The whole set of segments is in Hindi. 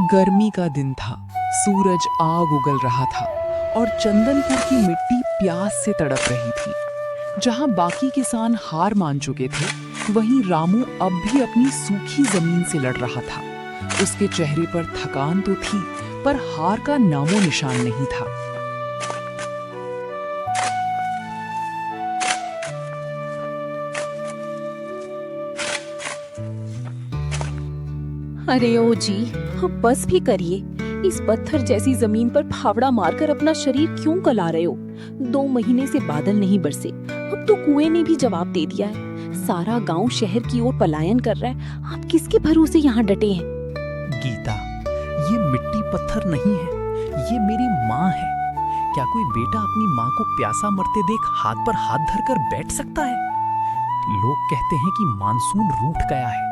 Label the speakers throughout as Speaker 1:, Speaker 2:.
Speaker 1: गर्मी का दिन था। सूरज आग उगल रहा था और चंदनपुर की मिट्टी प्यास से तड़प रही थी। जहां बाकी किसान हार मान चुके थे, वहीं रामू अब भी अपनी सूखी जमीन से लड़ रहा था। उसके चेहरे पर थकान तो थी, पर हार का नामो निशान नहीं था।
Speaker 2: अरे ओ जी, अब बस भी करिए। इस पत्थर जैसी जमीन पर फावड़ा मारकर अपना शरीर क्यों गला रहे हो? 2 महीने से बादल नहीं बरसे, अब तो कुएं ने भी जवाब दे दिया है। सारा गांव शहर की ओर पलायन कर रहा है। आप किसके भरोसे यहाँ डटे हैं?
Speaker 3: गीता, ये मिट्टी पत्थर नहीं है, ये मेरी माँ है। क्या कोई बेटा अपनी माँ को प्यासा मरते देख हाथ पर हाथ धरकर बैठ सकता है? लोग कहते हैं कि मानसून रूठ गया है,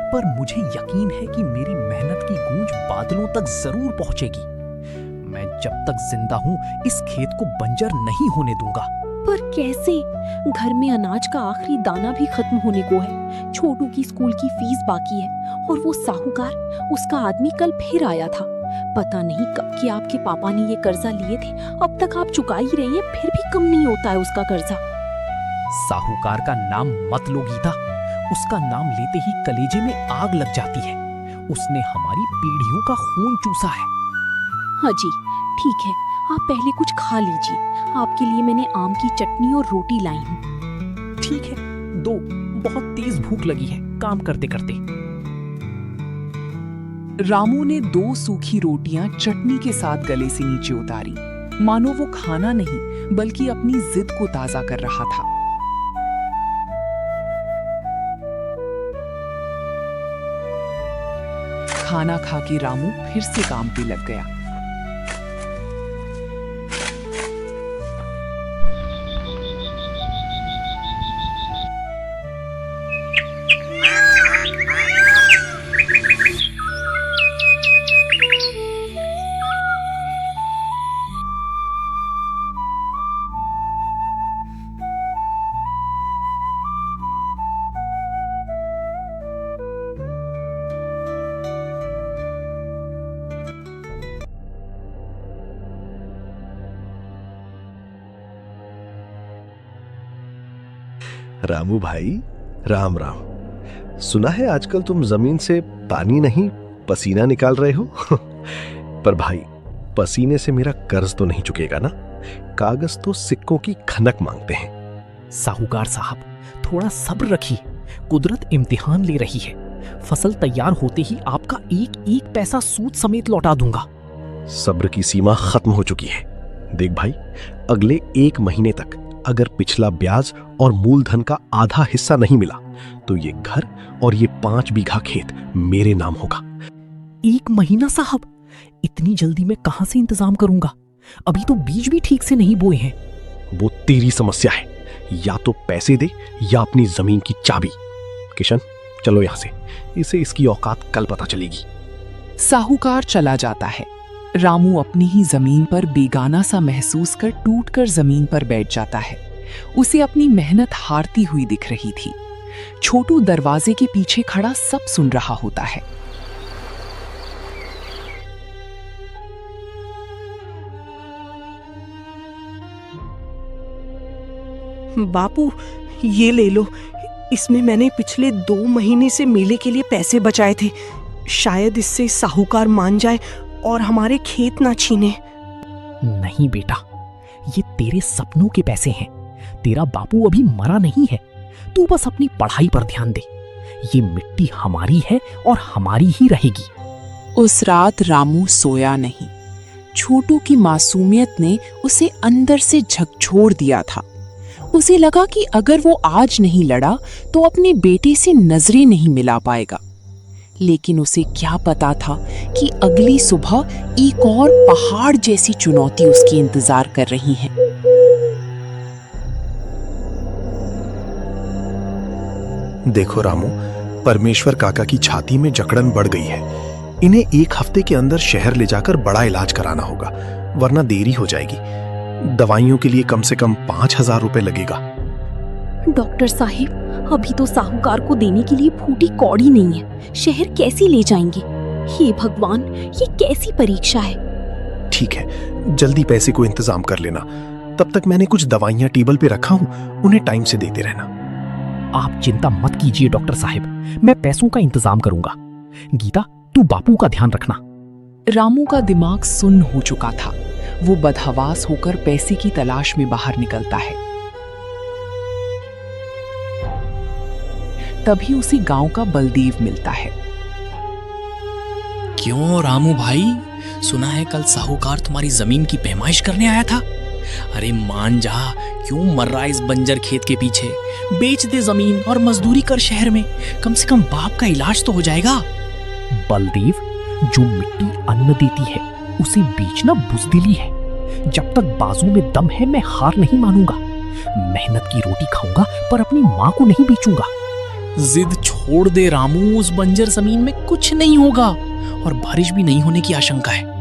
Speaker 3: पर मुझे यकीन है कि मेरी मेहनत की गूंज बादलों तक जरूर पहुंचेगी। मैं जब तक जिंदा हूं इस खेत को बंजर नहीं होने दूंगा।
Speaker 2: पर कैसे? घर में अनाज का आखिरी दाना भी खत्म होने को है। छोटू की स्कूल की फीस बाकी है और वो साहूकार, उसका आदमी कल फिर आया था। पता नहीं कब के आपके पापा ने ये कर्जा लिए थे, अब तक आप चुका ही रही हैं, फिर भी कम नहीं होता है उसका कर्जा।
Speaker 3: साहूकार का नाम मत लो गीता, उसका नाम लेते ही कलेजे में आग लग जाती है। उसने हमारी पीढ़ियों का खून चूसा है।
Speaker 2: हाँ जी, ठीक है, आप पहले कुछ खा लीजिए। आपके लिए मैंने आम की चटनी और रोटी लाई हूँ।
Speaker 3: ठीक है, दो। बहुत तेज भूख लगी है काम करते करते।
Speaker 1: रामू ने 2 सूखी रोटियां चटनी के साथ गले से नीचे उतारी, मानो वो खाना नहीं बल्कि अपनी जिद को ताजा कर रहा था। खाना खा के रामू फिर से काम पे लग गया।
Speaker 4: रामू भाई, राम राम। सुना है आजकल तुम जमीन से पानी नहीं पसीना निकाल रहे हो। पर भाई, पसीने से मेरा कर्ज तो नहीं चुकेगा ना। कागज तो सिक्कों की खनक मांगते हैं।
Speaker 3: साहूकार साहब, थोड़ा सब्र रखिए, कुदरत इम्तिहान ले रही है। फसल तैयार होते ही आपका एक एक पैसा सूद समेत लौटा दूंगा।
Speaker 4: सब्र की सीमा खत्म हो चुकी है। देख भाई, अगले 1 महीने तक अगर पिछला ब्याज और मूलधन का आधा हिस्सा नहीं मिला तो ये घर और ये 5 बीघा खेत मेरे नाम होगा।
Speaker 3: 1 महीना साहब? इतनी जल्दी मैं कहां से इंतजाम करूंगा? अभी तो बीज भी ठीक से नहीं बोए हैं।
Speaker 4: वो तेरी समस्या है, या तो पैसे दे या अपनी जमीन की चाबी। किशन, चलो यहां से, इसे इसकी औकात कल पता चलेगी।
Speaker 1: साहूकार चला जाता है। रामू अपनी ही जमीन पर बेगाना सा महसूस कर टूटकर जमीन पर बैठ जाता है। उसे अपनी मेहनत हारती हुई दिख रही थी। छोटू दरवाजे के पीछे खड़ा सब सुन रहा होता है।
Speaker 5: बापू, ये ले लो। इसमें मैंने पिछले 2 महीने से मेले के लिए पैसे बचाए थे। शायद इससे साहूकार मान जाए और हमारे खेत ना छीने।
Speaker 3: नहीं बेटा, ये तेरे सपनों के पैसे हैं। तेरा बापू अभी मरा नहीं है। तू बस अपनी पढ़ाई पर ध्यान दे। ये मिट्टी हमारी है और हमारी ही रहेगी।
Speaker 1: उस रात रामू सोया नहीं। छोटू की मासूमियत ने उसे अंदर से झकझोर दिया था। उसे लगा कि अगर वो आज नहीं लड़ा तो अपने बेटे से नजरें नहीं मिला पाएगा। लेकिन उसे क्या पता था कि अगली सुबह एक और पहाड़ जैसी चुनौती उसकी इंतजार कर रही है।
Speaker 6: देखो रामू, परमेश्वर काका की छाती में जकड़न बढ़ गई है। इन्हें 1 हफ्ते के अंदर शहर ले जाकर बड़ा इलाज कराना होगा, वरना देरी हो जाएगी। दवाइयों के लिए कम से कम 5,000 रुपए लगेगा।
Speaker 2: डॉक्टर साहिब, अभी तो साहूकार को देने के लिए फूटी कौड़ी नहीं है। शहर कैसे ले जाएंगे? हे भगवान, ये कैसी परीक्षा है।
Speaker 6: ठीक है, जल्दी पैसे को इंतजाम कर लेना। तब तक मैंने कुछ दवाइयां टेबल पे रखा हूं, उन्हें टाइम से देते रहना।
Speaker 3: आप चिंता मत कीजिए डॉक्टर साहब, मैं पैसों का इंतजाम करूंगा। गीता, तू बापू का ध्यान रखना।
Speaker 1: रामू का दिमाग सुन्न हो चुका था। वो बदहवास होकर पैसे की तलाश में बाहर निकलता है। तभी उसे गांव का बलदेव मिलता है।
Speaker 7: क्यों रामू भाई, सुना है कल साहूकार तुम्हारी जमीन की पैमाइश करने आया था। अरे मान जा, क्यों मर रहा इस बंजर खेत के पीछे। बेच दे जमीन और मजदूरी कर शहर में, कम से कम बाप का इलाज तो हो जाएगा।
Speaker 3: बलदेव, जो मिट्टी अन्न देती है उसे बेचना बुजदिली है। जब तक बाजू में दम है मैं हार नहीं मानूंगा। मेहनत की रोटी खाऊंगा पर अपनी माँ को नहीं बेचूंगा।
Speaker 7: जिद छोड़ दे रामू, उस बंजर जमीन में कुछ नहीं होगा और बारिश भी नहीं होने की आशंका है।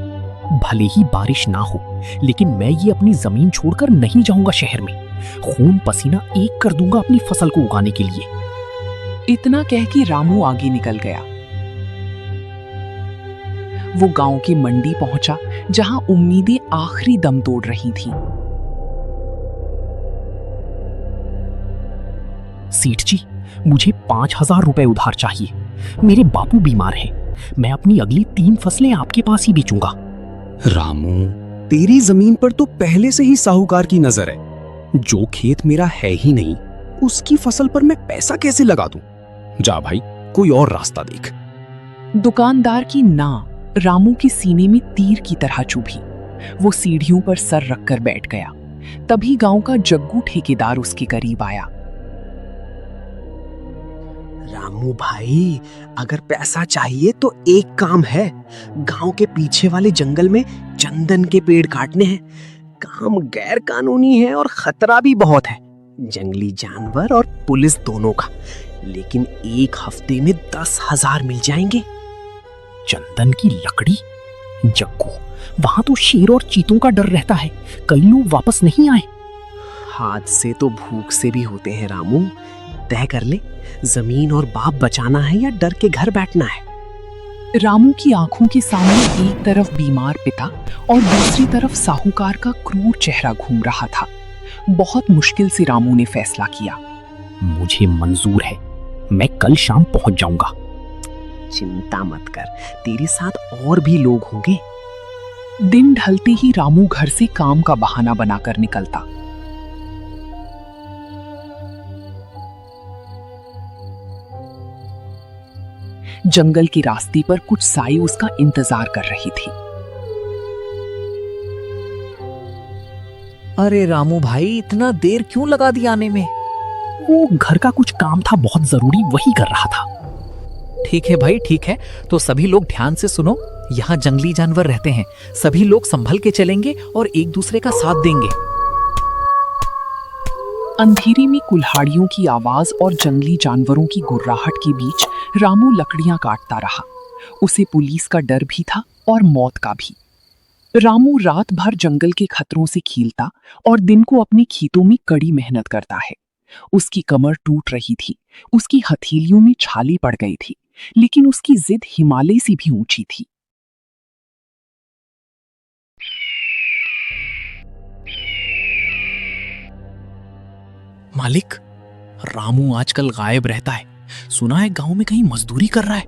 Speaker 3: भले ही बारिश ना हो, लेकिन मैं ये अपनी जमीन छोड़कर नहीं जाऊंगा शहर में। खून पसीना एक कर दूंगा अपनी फसल को उगाने के लिए।
Speaker 1: इतना कह के रामू आगे निकल गया। वो गांव की मंडी पहुंचा, जहां उम्मीदें आखिरी दम तोड़ रही थीं।
Speaker 3: सेठ जी, मुझे 5,000 रुपए उधार चाहिए। मेरे बापू बीमार हैं। मैं अपनी अगली 3 फसलें आपके पास ही बेचूंगा।
Speaker 8: रामू, तेरी जमीन पर तो पहले से ही साहूकार की नजर है। जो खेत मेरा है ही नहीं, उसकी फसल पर मैं पैसा कैसे लगा दूं? जा भाई, कोई और रास्ता देख।
Speaker 1: दुकानदार की ना रामू के सीने में तीर की तरह चुभी। वो सीढ़ियों पर सर रखकर बैठ गया। तभी गांव का जग्गू ठेकेदार उसके करीब आया।
Speaker 9: रामू भाई, अगर पैसा चाहिए तो एक काम है, गांव के पीछे वाले जंगल में चंदन के पेड़ काटने हैं। काम गैर कानूनी है और खतरा भी बहुत है, जंगली जानवर और पुलिस दोनों का। लेकिन 1 हफ्ते में 10,000 मिल जाएंगे।
Speaker 3: चंदन की लकड़ी? जग्गू, वहां तो शेर और चीतों का डर रहता है। कई लोग वापस नहीं आए।
Speaker 9: हादसे तो भूख से भी होते हैं रामू। तय कर ले, जमीन और बाप बचाना है या डर के घर बैठना है।
Speaker 1: रामू की आंखों के सामने एक तरफ बीमार पिता और दूसरी तरफ साहूकार का क्रूर चेहरा घूम रहा था। बहुत मुश्किल से रामू ने फैसला किया।
Speaker 3: मुझे मंजूर है, मैं कल शाम पहुंच जाऊंगा।
Speaker 9: चिंता मत कर, तेरे साथ और भी लोग होंगे।
Speaker 1: दिन ढलते ही रामू घर से काम का बहाना बनाकर निकलता। जंगल के रास्ते पर कुछ साई उसका इंतजार कर रही थी।
Speaker 10: अरे रामू भाई, इतना देर क्यों लगा दी आने में?
Speaker 3: वो घर का कुछ काम था बहुत जरूरी, वही कर रहा था।
Speaker 10: ठीक है भाई, ठीक है। तो सभी लोग ध्यान से सुनो। यहाँ जंगली जानवर रहते हैं, सभी लोग संभल के चलेंगे और एक दूसरे का साथ देंगे।
Speaker 1: अंधेरे में कुल्हाड़ियों की आवाज और जंगली जानवरों की गुर्राहट के बीच रामू लकड़ियां काटता रहा। उसे पुलिस का डर भी था और मौत का भी। रामू रात भर जंगल के खतरों से खेलता और दिन को अपने खेतों में कड़ी मेहनत करता है। उसकी कमर टूट रही थी, उसकी हथेलियों में छाली पड़ गई थी, लेकिन उसकी जिद हिमालय से भी ऊंची थी।
Speaker 7: मालिक, रामू आजकल गायब रहता है। सुना है गांव में कहीं मजदूरी कर रहा है,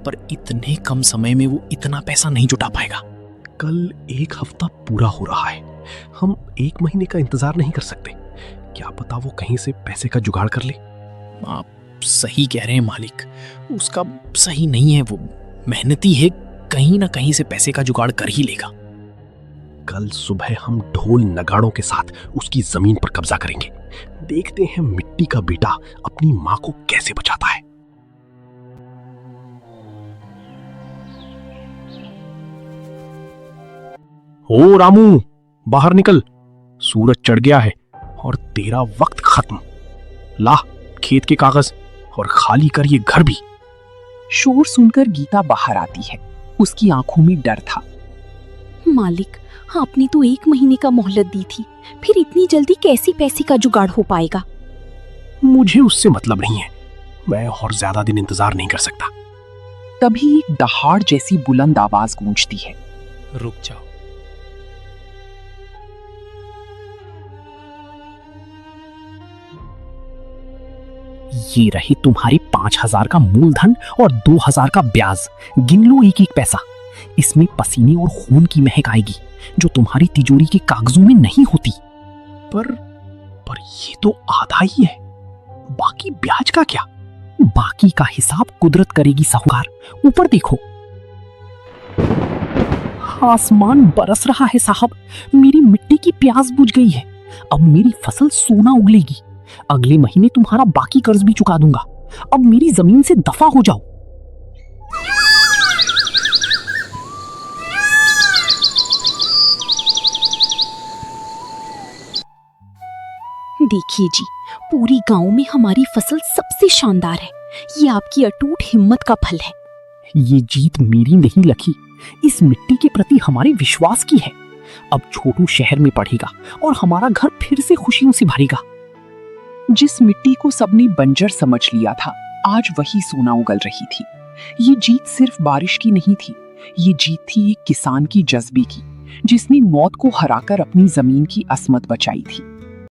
Speaker 7: पर इतने कम समय में वो इतना पैसा नहीं जुटा पाएगा।
Speaker 4: कल 1 हफ्ता पूरा हो रहा है, हम 1 महीने का इंतजार नहीं कर सकते। क्या पता वो कहीं से पैसे का जुगाड़ कर ले।
Speaker 7: आप सही कह रहे हैं मालिक, उसका सही नहीं है। वो मेहनती है, कहीं ना कहीं से पैसे का जुगाड़ कर ही लेगा।
Speaker 4: कल सुबह हम ढोल नगाड़ों के साथ उसकी जमीन पर कब्जा करेंगे। देखते हैं मिट्टी का बेटा अपनी मां को कैसे बचाता है। ओ रामू, बाहर निकल, सूरज चढ़ गया है और तेरा वक्त खत्म। ला खेत के कागज और खाली कर ये घर भी।
Speaker 1: शोर सुनकर गीता बाहर आती है। उसकी आंखों में डर था।
Speaker 2: मालिक, आपने तो 1 महीने का मोहलत दी थी, फिर इतनी जल्दी कैसे पैसे का जुगाड़ हो पाएगा?
Speaker 4: मुझे उससे मतलब नहीं है, मैं और ज्यादा दिन इंतजार नहीं कर सकता।
Speaker 1: तभी एक दहाड़ जैसी बुलंद आवाज गूंजती है।
Speaker 7: रुक जाओ।
Speaker 10: ये रहे तुम्हारे 5,000 का मूलधन और 2,000 का ब्याज। गिन लो एक एक पैसा। इसमें पसीने और खून की महक आएगी जो तुम्हारी तिजोरी के कागजों में नहीं होती। पर ये तो आधा ही है। बाकी ब्याज का क्या? बाकी का हिसाब कुदरत करेगी साहूकार। ऊपर देखो, आसमान बरस रहा है साहब। मेरी मिट्टी की प्यास बुझ गई है। अब मेरी फसल सोना उगलेगी। अगले महीने तुम्हारा बाकी कर्ज भी चुका दूंगा। अब मेरी जमीन से दफा हो जाओ।
Speaker 2: देखिए जी, पूरी गांव में हमारी फसल सबसे शानदार है। ये आपकी अटूट हिम्मत का फल है।
Speaker 10: ये जीत मेरी नहीं लखी, इस मिट्टी के प्रति हमारे विश्वास की है। अब छोटू शहर में पढ़ेगा और हमारा घर फिर से खुशियों से भरेगा।
Speaker 1: जिस मिट्टी को सबने बंजर समझ लिया था, आज वही सोना उगल रही थी। ये जीत सिर्फ बारिश की नहीं थी, ये जीत थी एक किसान की जज्बे की, जिसने मौत को हराकर अपनी जमीन की असमत बचाई थी।